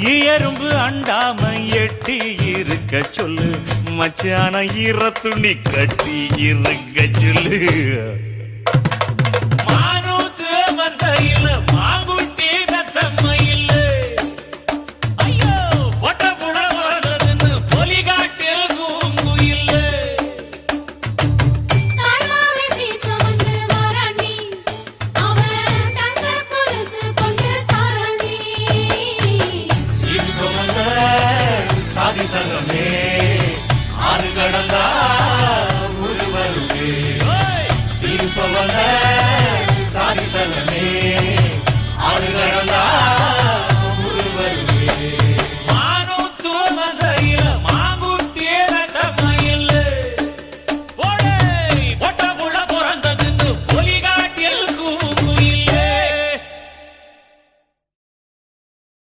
எறும்பு அண்டாம எட்டி இருக்க சொல்லு மச்சான ஈர துணி கட்டி இருக்க சொல்லு மானூத்து மந்தையில மாங்குட்டி மெத்தம்மையில் ஐயோ பொட்ட புட வந்ததுன்னு பொலி காட்டில் கூங்குயில் சாதி சங்கமே ஆறு கடந்தா ஒரு வருவே சீரு சொல்ல சாதி சங்கமே ஆறு கடந்தா